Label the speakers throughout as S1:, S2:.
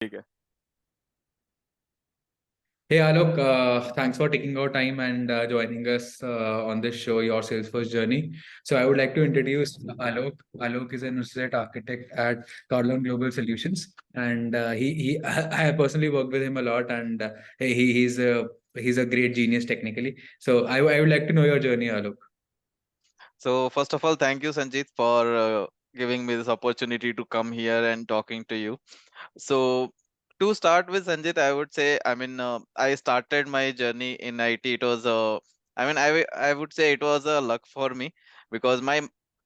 S1: ठीक है.
S2: Hey Alok, thanks for taking our time and joining us on this show, Your Salesforce Journey. So I would like to introduce Alok. Alok is an associate architect at Carlon Global Solutions, and he I personally worked with him a lot, and he's a great genius technically. So I would like to know your journey, Alok.
S1: So first of all, thank you, Sanjeet, for giving me this opportunity to come here and talking to you. So to start with, Sanjit, I would say, I started my journey in IT. It was I would say it was a luck for me because my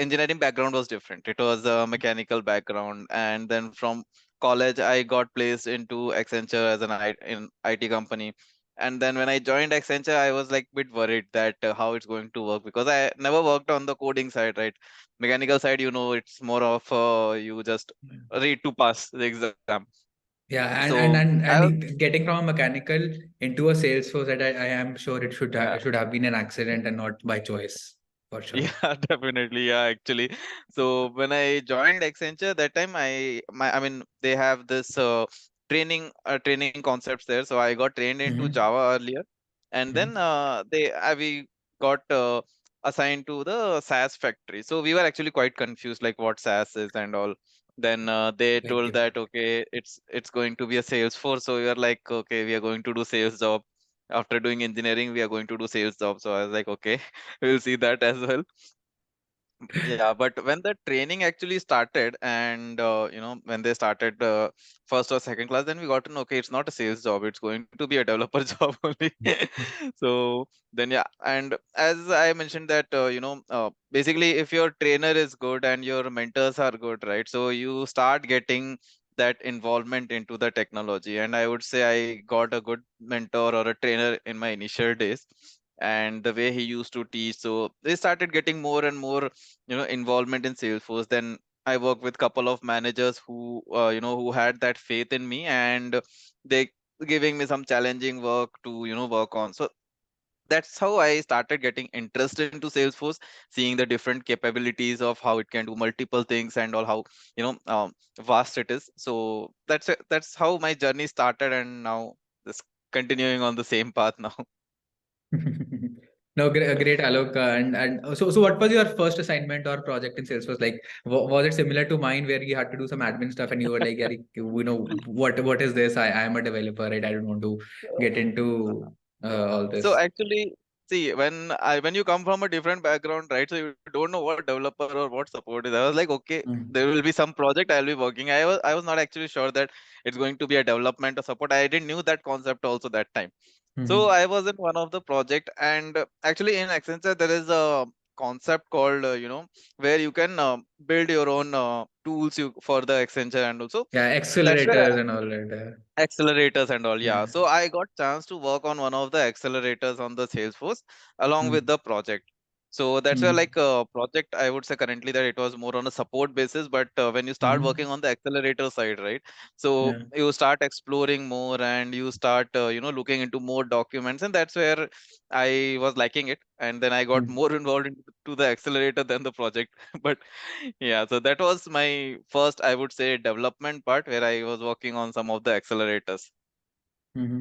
S1: engineering background was different. It was a mechanical background, and then from college, I got placed into Accenture as in IT company. And then when I joined Accenture, I was like bit worried that how it's going to work because I never worked on the coding side, right? Mechanical side, it's more of you just read to pass the exam.
S2: Yeah, and and
S1: So
S2: and
S1: I was,
S2: and getting from a mechanical into a Salesforce, that I am sure
S1: yeah,
S2: it should have been an accident and not by choice, for sure.
S1: yeah, definitely, yeah, actually. So when I joined Accenture, that time they have this training concepts there. So I got trained into
S2: Mm-hmm.
S1: Java earlier, and then we got assigned to the SaaS factory. So we were actually quite confused, like what SaaS is and all. Then they
S2: Like
S1: told that okay, it's going to be a Salesforce. So we are like, okay, we are going to do sales job. After doing engineering, we are going to do sales job. So I was like, okay, we'll see that as well. Yeah, but when the training actually started, and when they started first or second class, then we got to know, okay, it's not a sales job, it's going to be a developer job only. So then, yeah, and as I mentioned that basically, if your trainer is good and your mentors are good, right, so you start getting that involvement into the technology. And I would say I got a good mentor or a trainer in my initial days, and the way he used to teach, so they started getting more and more involvement in Salesforce. Then I worked with couple of managers who had that faith in me, and they giving me some challenging work to work on. So that's how I started getting interested into Salesforce, seeing the different capabilities of how it can do multiple things and all, how vast it is. So that's how my journey started, and now this continuing on the same path now.
S2: No, great, Alok. So what was your first assignment or project in Salesforce? Like, was it similar to mine where you had to do some admin stuff and you were like, yeah, what is this? I am a developer, right? I don't want to get into all
S1: So
S2: this.
S1: actually, see, when you come from a different background, right? So you don't know what developer or what support is. I was like, okay, there will be some project I'll be working. I was not actually sure that it's going to be a development or support. I didn't knew that concept also that time. So
S2: Mm-hmm.
S1: I was in one of the project, and actually in Accenture there is a concept called where you can build your own tools for the Accenture, and also
S2: Yeah,
S1: that's where
S2: accelerators and all that.
S1: accelerators and all, yeah.
S2: Yeah.
S1: So I got chance to work on one of the accelerators on the Salesforce along with
S2: Mm-hmm.
S1: the project. So that's where, like, project, I would say currently that it was more on a support basis, but when you start
S2: Mm-hmm.
S1: working on the accelerator side, right, so
S2: Yeah.
S1: you start exploring more, and you start looking into more documents, and that's where I was liking it, and then I got more involved into the accelerator than the project. But yeah, so that was my first, I would say, development part where I was working on some of the accelerators.
S2: Mm-hmm.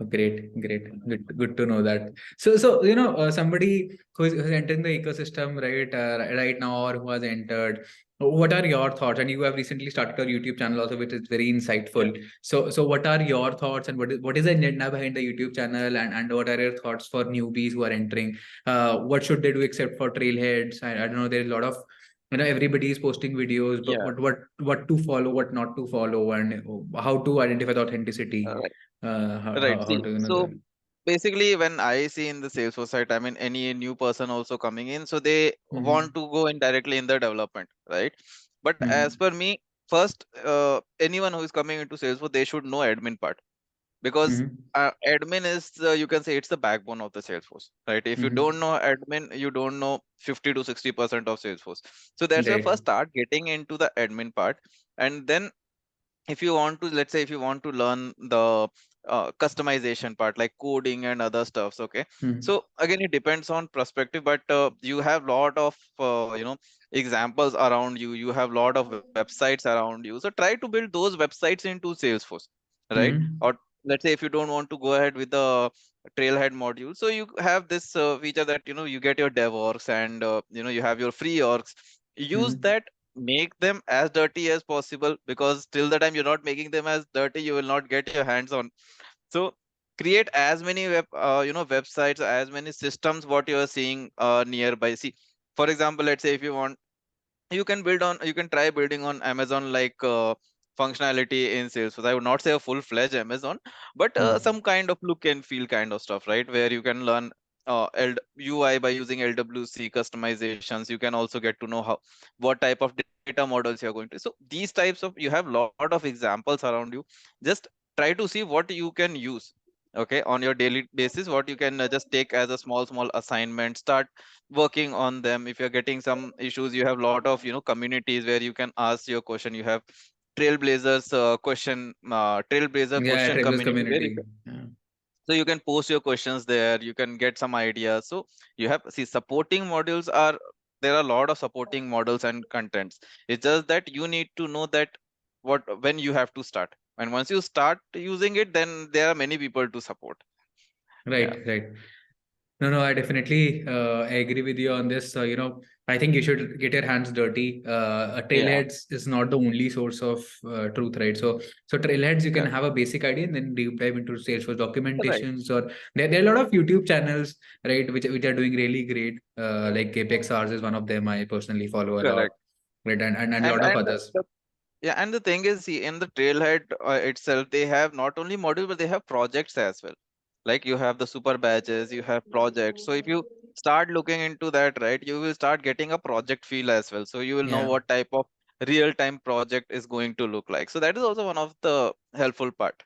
S2: Oh, great. Good to know that. So somebody who's entering the ecosystem right now, or who has entered, what are your thoughts? And you have recently started a YouTube channel also, which is very
S1: Yeah.
S2: insightful. So what are your thoughts, and what is the agenda behind the YouTube channel, and what are your thoughts for newbies who are entering? What should they do except for trailheads? I don't know. There's a lot of everybody is posting videos, but
S1: Yeah.
S2: what to follow, what not to follow, and how to identify the authenticity.
S1: Right. Right.
S2: How
S1: See,
S2: do you know
S1: so
S2: that?
S1: basically, when I see in the Salesforce site, I mean, any new person also coming in, so they want
S2: Mm-hmm.
S1: to go in directly in the development, right? But as
S2: Mm-hmm.
S1: per me, first, anyone who is coming into Salesforce, they should know admin part, because
S2: Mm-hmm.
S1: admin is, you can say, it's the backbone of the Salesforce, right? If you don't
S2: Mm-hmm.
S1: know admin, you don't know 50 to 60% of Salesforce. So that's why
S2: Right.
S1: first start getting into the admin part, and then if you want to, let's say, if you want to learn the customization part like coding and other stuffs. Okay,
S2: Hmm.
S1: so again it depends on perspective, but you have lot of examples around you, you have lot of websites around you, so try to build those websites into Salesforce, right?
S2: Hmm.
S1: Or let's say if you don't want to go ahead with the Trailhead module, so you have this feature that you get your dev orgs and you have your free orgs. Use
S2: Hmm.
S1: that, make them as dirty as possible, because till the time you're not making them as dirty, you will not get your hands on. So create as many websites, as many systems what you are seeing nearby. See, for example, let's say if you want, you can try building on Amazon like functionality in Salesforce. I would not say a full-fledged Amazon, but
S2: Hmm.
S1: some kind of look and feel kind of stuff, right? Where you can learn UI by using LWC customizations. You can also get to know how what type of data models you're going to. So these types of, you have lot of examples around you. Just try to see what you can use, okay, on your daily basis, what you can just take as a small assignment, start working on them. If you're getting some issues, you have lot of communities where you can ask your question. You have trailblazer
S2: Yeah,
S1: question
S2: Travelers
S1: community where you
S2: community.
S1: can,
S2: Yeah.
S1: so you can post your questions there, you can get some ideas. So you have, see, supporting modules are, there are a lot of supporting models and contents. It's just that you need to know that what, when you have to start, and once you start using it, then there are many people to support. Yeah,
S2: Right, right. No, no, I definitely I agree with you on this. I think you should get your hands dirty.
S1: yeah,
S2: Trailheads is not the only source of truth, right? So Trailheads, you can
S1: correct,
S2: have a basic idea and then deep dive into Salesforce
S1: right,
S2: documentations, or there are a lot of YouTube channels, right, which are doing really great. Like Apex Hours is one of them. I personally follow a lot,
S1: correct.
S2: right, and a
S1: and
S2: lot of
S1: and
S2: others.
S1: the Yeah, and the thing is, see, in the Trailhead itself, they have not only modules, but they have projects as well. Like you have the super badges, you have projects. So if you start looking into that, right, you will start getting a project feel as well. So you will know
S2: Yeah.
S1: what type of real-time project is going to look like. So that is also one of the helpful part.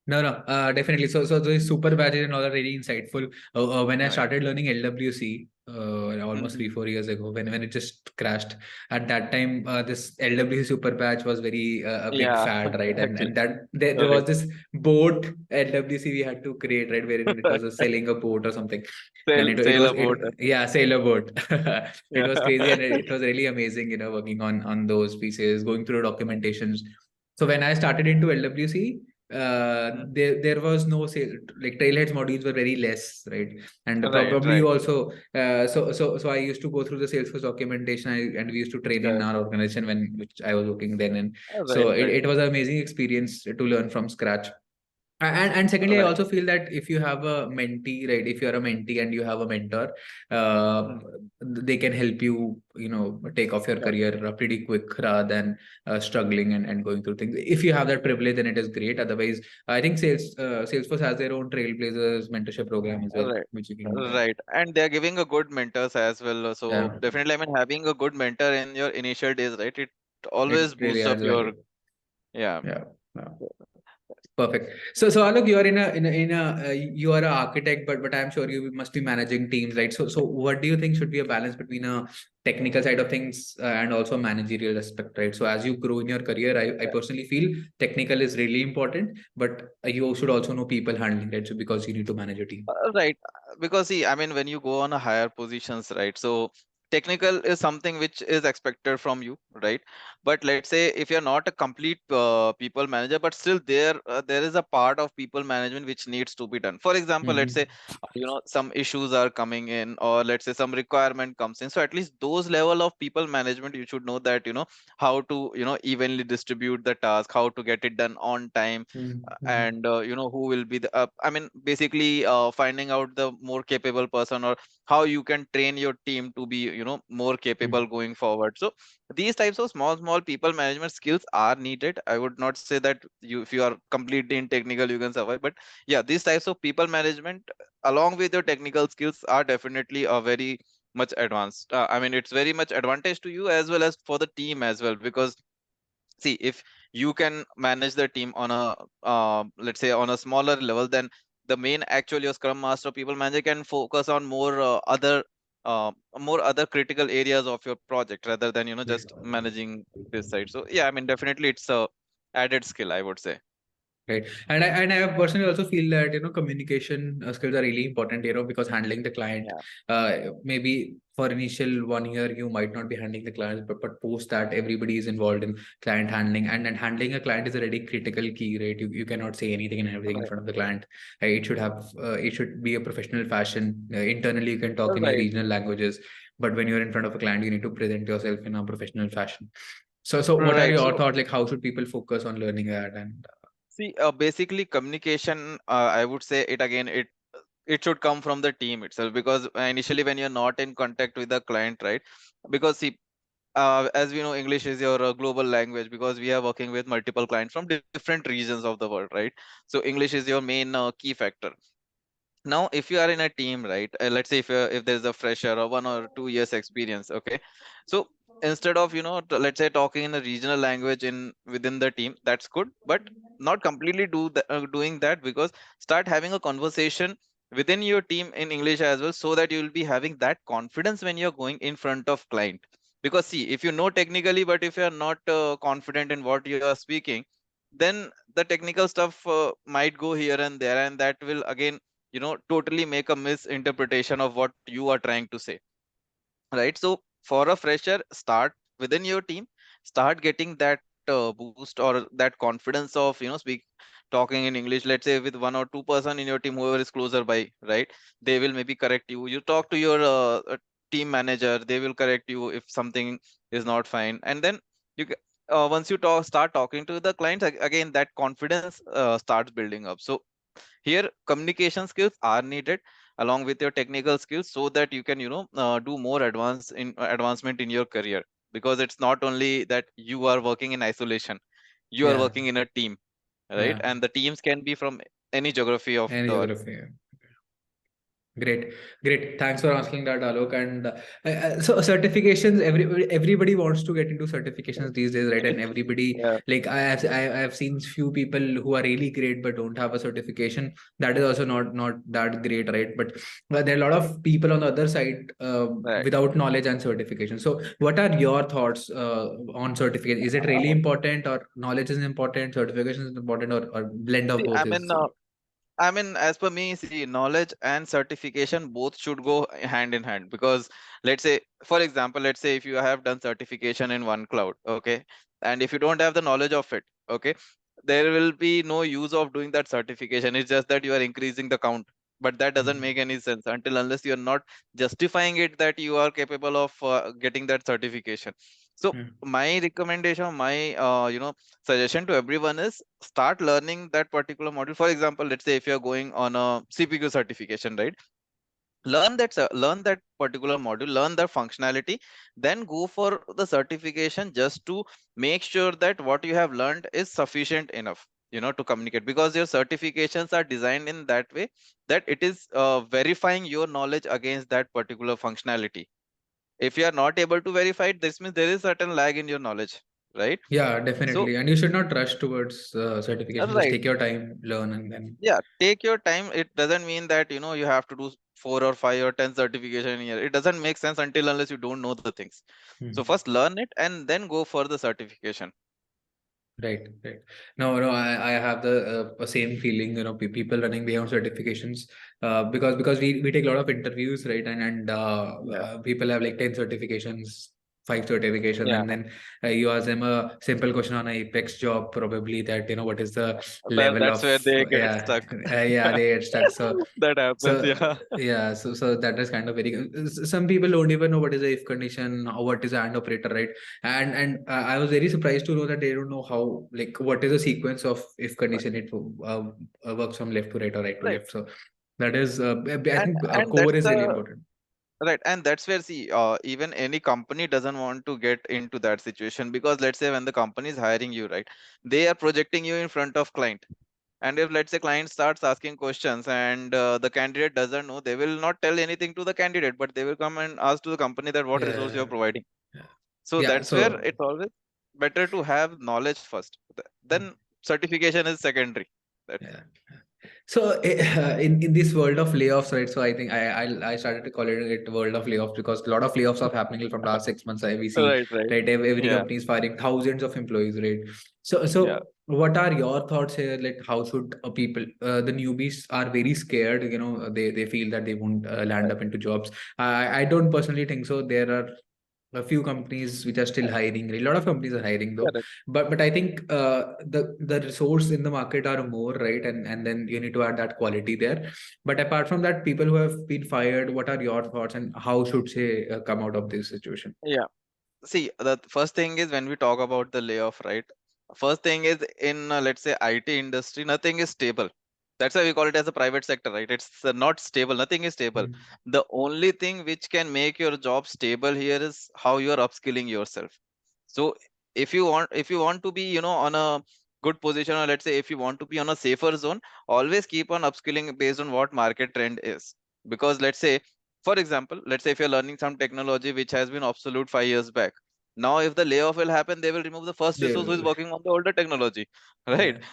S2: No, no, definitely. So the super badges and all are really insightful. When I
S1: Right.
S2: started learning LWC, almost
S1: Mhm.
S2: 3-4 years ago, when it just crashed, at that time, this LWC super badge was very a big
S1: Yeah,
S2: fad, right? And
S1: actually,
S2: that there was
S1: correct.
S2: this boat LWC we had to create, right, wherein it was a selling a boat or something, and it
S1: Sail
S2: was
S1: about.
S2: yeah, sailor boat. It
S1: Yeah.
S2: was crazy, and it was really amazing, working on those pieces, going through documentations. So when I started into LWC, there was no sale, like Trailheads modules were very less, right? And
S1: Right,
S2: probably
S1: right.
S2: you also so I used to go through the Salesforce documentation, and we used to train in
S1: Correct.
S2: our organization when which I was working then, and
S1: Right,
S2: so
S1: right,
S2: it was an amazing experience to learn from scratch. And secondly, I
S1: right.
S2: also feel that if you have a mentee, right, if you're a mentee and you have a mentor, uh,
S1: Mhm.
S2: they can help you, take off your
S1: Correct.
S2: career pretty quick rather than struggling and going through things. If you have that privilege, then it is great. Otherwise, I think Salesforce has their own Trailblazers mentorship program as well,
S1: Right.
S2: which you can.
S1: Right. And they're giving a good mentors as well. So
S2: Yeah,
S1: definitely, I mean, having a good mentor in your initial days, right? It always
S2: it really
S1: boosts up
S2: adds
S1: your,
S2: value.
S1: yeah.
S2: Yeah. Yeah. Perfect. So Alok, you are you are an architect, but I'm sure you must be managing teams, right? So what do you think should be a balance between a technical side of things and also a managerial aspect, right? So as you grow in your career, I personally feel technical is really important, but you should also know people handling, right? So because you need to manage a team.
S1: Right. Because see, I mean, when you go on a higher positions, right? So technical is something which is expected from you, right? But let's say if you're not a complete people manager, but still there is a part of people management which needs to be done. For example, let's say
S2: Mm-hmm.
S1: some issues are coming in, or let's say some requirement comes in. So at least those level of people management, you should know that how to evenly distribute the task, how to get it done on time,
S2: Mm-hmm.
S1: and who will be the I mean basically finding out the more capable person, or how you can train your team to be more capable going forward. So these types of small people management skills are needed. I would not say that if you are completely in technical you can survive, but yeah, these types of people management along with your technical skills are definitely a very much advanced. I mean, it's very much advantage to you as well as for the team as well, because see, if you can manage the team on a let's say on a smaller level, then the main actual your scrum master people manager can focus on more other critical areas of your project rather than just managing this side. So yeah, I mean definitely it's a added skill, I would say.
S2: Right. And I personally also feel that, communication skills are really important, because handling the client,
S1: Yeah.
S2: maybe for initial 1 year, you might not be handling the clients, but post that everybody is involved in client handling, and handling a client is a really critical key, right? You cannot say anything and everything in
S1: Right.
S2: front of the client. Right? It should be a professional fashion. Internally, you can talk in your
S1: Right.
S2: regional languages, but when you're in front of a client, you need to present yourself in a professional fashion. So what are
S1: Right.
S2: your
S1: So
S2: thoughts? Like, how should people focus on learning that? And
S1: see, basically communication, I would say it again, it should come from the team itself, because initially when you're not in contact with the client, right? Because see, as we know, English is your global language, because we are working with multiple clients from different regions of the world, right? So English is your main key factor. Now if you are in a team, right, let's say if there's a fresher or 1 or 2 years experience, okay, so instead of let's say talking in a regional language in within the team, that's good, but not completely doing that, because start having a conversation within your team in English as well, so that you will be having that confidence when you're going in front of client. Because see, if you know technically, but if you are not confident in what you are speaking, then the technical stuff might go here and there, and that will again totally make a misinterpretation of what you are trying to say, right? So for a fresher, start within your team, start getting that boost or that confidence of speak talking in English. Let's say with 1 or 2 person in your team, whoever is closer by, right, they will maybe correct you. You talk to your team manager, they will correct you if something is not fine, and then once you start talking to the clients, again that confidence starts building up. So here communication skills are needed along with your technical skills, so that you can do more advancement in your career, because it's not only that you are working in isolation, you are
S2: yeah,
S1: working in a team, right?
S2: yeah,
S1: And the teams can be from any geography of
S2: and
S1: the earth.
S2: geography. Great, great. Thanks for asking that, Alok. And so certifications, everybody wants to get into certifications these days, right? And everybody,
S1: Yeah.
S2: like I have seen few people who are really great but don't have a certification. That is also not that great, right? But there are a lot of people on the other side
S1: Right.
S2: without knowledge and certification. So, what are your thoughts on certification? Is it really
S1: uh,
S2: important, or knowledge is important, certification is important, or blend of
S1: See,
S2: both is?
S1: as per me, see, knowledge and certification both should go hand in hand. Because let's say, for example, let's say if you have done certification in one cloud, okay, and if you don't have the knowledge of it, okay, there will be no use of doing that certification. It's just that you are increasing the count, but that doesn't make
S2: Mhm.
S1: any sense until unless you are not justifying it that you are capable of getting that certification. So
S2: Yeah.
S1: my recommendation, my suggestion to everyone is start learning that particular module. For example, let's say if you're going on a CPQ certification, right, learn that particular module, learn the functionality, then go for the certification, just to make sure that what you have learned is sufficient enough to communicate, because your certifications are designed in that way that it is verifying your knowledge against that particular functionality. If you are not able to verify it, this means there is certain lag in your knowledge, right?
S2: Yeah,
S1: So
S2: definitely. And you should not rush towards certification. Just
S1: right.
S2: take your time, learn, and then.
S1: Yeah, take your time. It doesn't mean that you have to do 4 or 5 or 10 certification a year. It doesn't make sense until unless you don't know the things. So
S2: Mhm.
S1: first learn it and then go for the certification.
S2: Right, right. No, no, I have the same feeling, people running behind certifications, because we take a lot of interviews, right?
S1: Yeah.
S2: People have like 10 certifications, 5 certifications,
S1: Yeah.
S2: and then you ask them a simple question on a Apex job, probably that, what is the level
S1: That's
S2: of,
S1: where they get
S2: yeah,
S1: stuck.
S2: yeah, they get stuck. So,
S1: That happens,
S2: so
S1: yeah.
S2: yeah, so that is kind of very, some people don't even know what is a if condition, or what is an AND operator, right? And I was very surprised to know that they don't know how, like, what is the sequence of if condition. It works from left to right or right to
S1: Right.
S2: left. So that is, I
S1: And
S2: think,
S1: and
S2: core
S1: that's
S2: is really
S1: the
S2: important.
S1: right. And that's where, see, even any company doesn't want to get into that situation, because let's say when the company is hiring you, right, they are projecting you in front of client. And if let's say client starts asking questions and the candidate doesn't know, they will not tell anything to the candidate, but they will come and ask to the company that what resource you're
S2: Yeah,
S1: providing.
S2: yeah,
S1: So
S2: yeah.
S1: that's where
S2: So
S1: it's always better to have knowledge first. Then certification is secondary. That's
S2: yeah. So in this world of layoffs, right? So I think I started to call it world of layoffs, because a lot of layoffs are happening from last 6 months. We see,
S1: right, right.
S2: right? Every
S1: Yeah,
S2: company is firing thousands of employees, right? So
S1: yeah.
S2: What are your thoughts here? Like, how should people, the newbies are very scared, they feel that they won't land
S1: Right.
S2: up into jobs. I don't personally think so. There are a few companies which are still hiring. A lot of companies are hiring though,
S1: Correct.
S2: but I think the resource in the market are more, right, and then you need to add that quality there. But apart from that, people who have been fired, what are your thoughts, and how should they come out of this situation?
S1: Yeah. See, the first thing is when we talk about the layoff, right? First thing is in let's say IT industry, nothing is stable. That's why we call it as a private sector, right? It's not stable. Nothing is stable.
S2: Mm.
S1: The only thing which can make your job stable here is how you are upskilling yourself. So if you want to be, on a good position, or let's say if you want to be on a safer zone, always keep on upskilling based on what market trend is. Because let's say, for example, let's say if you're learning some technology which has been obsolete 5 years back, now if the layoff will happen, they will remove the first
S2: They
S1: resource who is
S2: will,
S1: working on the older technology, right?
S2: yeah.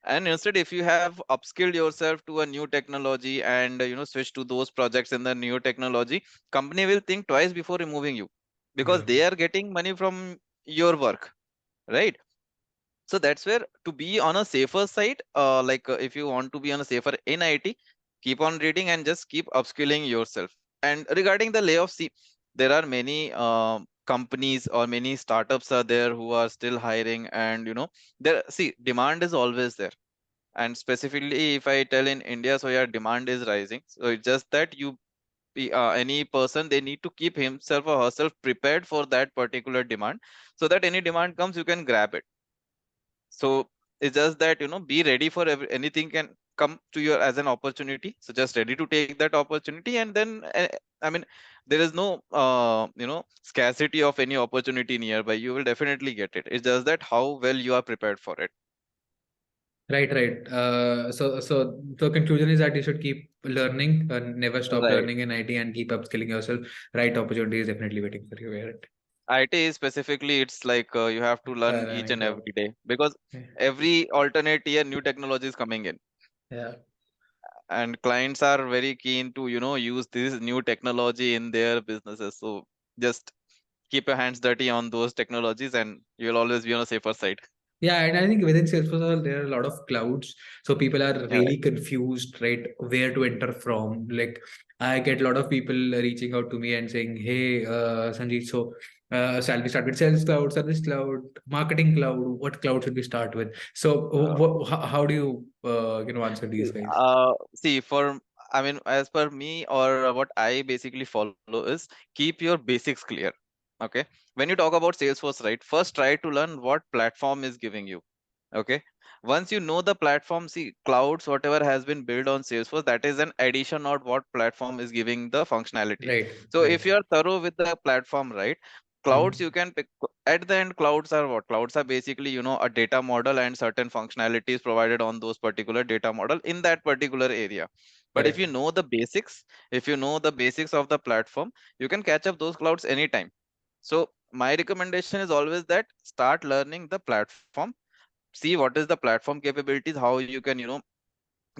S1: And instead, if you have upskilled yourself to a new technology and switch to those projects in the new technology, company will think twice before removing you, because
S2: Yeah.
S1: they are getting money from your work, right? So that's where, to be on a safer side, if you want to be on a safer in IT, keep on reading and just keep upskilling yourself. And regarding the layoff, see, there are many companies or many startups are there who are still hiring, and there, see, demand is always there. And specifically, if I tell in India, so yeah, demand is rising. So it's just that any person, they need to keep himself or herself prepared for that particular demand, so that any demand comes, you can grab it. So it's just that, be ready for anything can come to you as an opportunity. So just ready to take that opportunity, and then I mean, there is no scarcity of any opportunity nearby. You will definitely get it. It's just that how well you are prepared for it.
S2: Right, right. So the conclusion is that you should keep learning, never stop
S1: Right.
S2: learning in IT, and keep upskilling yourself. Right opportunity is definitely waiting for you. Right.
S1: IT specifically, it's like you have to learn each
S2: Learning
S1: and
S2: curve.
S1: every day, because
S2: Yeah.
S1: every alternate year new technology is coming in,
S2: Yeah.
S1: and clients are very keen to use this new technology in their businesses. So just keep your hands dirty on those technologies, and you'll always be on a safer side.
S2: Yeah, and I think within Salesforce, there are a lot of clouds. So people are
S1: All right.
S2: really confused, right? Where to enter from. Like, I get a lot of people reaching out to me and saying, "Hey, Sanjeet, so shall we start with Sales Cloud, Service Cloud, Marketing Cloud? What cloud should we start with?" So,
S1: uh,
S2: how do you answer these
S1: see,
S2: guys?
S1: see, for I mean, as per me, or what I basically follow is, keep your basics clear. Okay, when you talk about Salesforce, right, first try to learn what platform is giving you. Okay. Once you know the platform, see, clouds, whatever has been built on Salesforce, that is an addition of what platform is giving the functionality.
S2: Right,
S1: So if
S2: right.
S1: you are thorough with the platform, right, clouds you
S2: Mhm.
S1: can pick. At the end, clouds are what? Clouds are basically, a data model and certain functionalities provided on those particular data model in that particular area. But if you
S2: Correct.
S1: know the basics, if you know the basics of the platform, you can catch up those clouds anytime. So my recommendation is always that start learning the platform, see what is the platform capabilities, how you can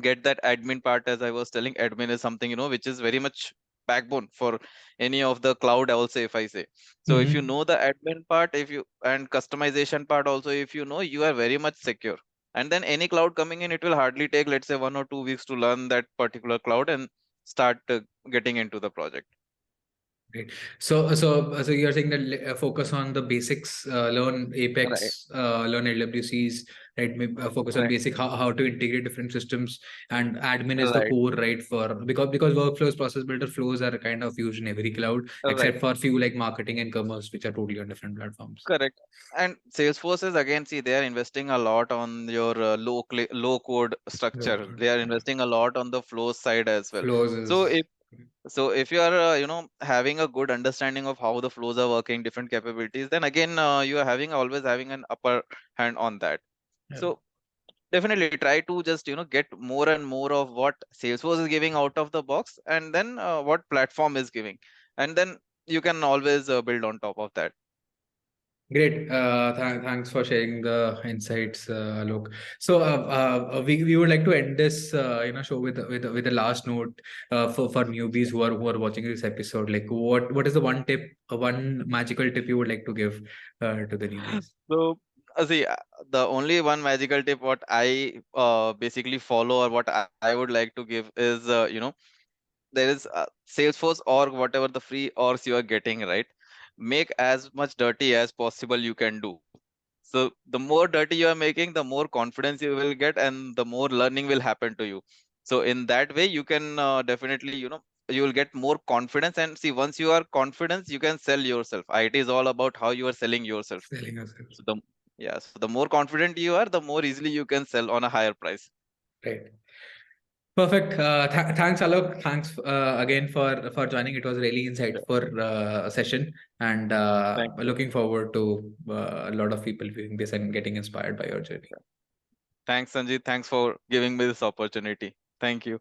S1: get that admin part. As I was telling, admin is something which is very much backbone for any of the cloud, I will say, if I say. So if you
S2: Mhm.
S1: know the admin part, if you and customization part also, if you know, you are very much secure. And then any cloud coming in, it will hardly take, let's say, 1 or 2 weeks to learn that particular cloud and start getting into the project.
S2: Great. So you're saying that focus on the basics, learn
S1: Right.
S2: Apex, learn LWCs, right? Focus on
S1: Right.
S2: basic how to integrate different systems, and admin is the
S1: Right.
S2: core, right? For because workflows, process builder flows are kind of used in every cloud,
S1: Right.
S2: except for few like marketing and commerce, which are totally on different platforms.
S1: Correct. And Salesforce is, again, see, they are investing a lot on your low code structure.
S2: Local,
S1: They are
S2: yeah.
S1: investing a lot on the flows side as well.
S2: Flows
S1: So
S2: is.
S1: if you are having a good understanding of how the flows are working, different capabilities, then again you are always having an upper hand on that.
S2: Yeah.
S1: So definitely try to just get more and more of what Salesforce is giving out of the box, and then what platform is giving, and then you can always build on top of that.
S2: Great. Thanks for sharing the insights, Alok. So, we would like to end this show with a last note for newbies who are watching this episode. Like, what is the one tip, one magical tip you would like to give to the newbies?
S1: See, the only one magical tip what I basically follow, or what I would like to give is, there is Salesforce org, whatever the free orgs you are getting, right? Make as much dirty as possible you can do. So the more dirty you are making, the more confidence you will get, and the more learning will happen to you. So in that way, you can definitely, you will get more confidence. And see, once you are confident, you can sell yourself. IT is all about how you are selling yourself.
S2: Selling yourself.
S1: So so the more confident you are, the more easily you can sell on a higher price.
S2: Right. Perfect. Thanks, Alok. Thanks again for joining. It was a really insightful session, and
S1: Thank you.
S2: looking forward to a lot of people viewing this and getting inspired by your journey.
S1: Thanks, Sanjeet. Thanks for giving me this opportunity. Thank you.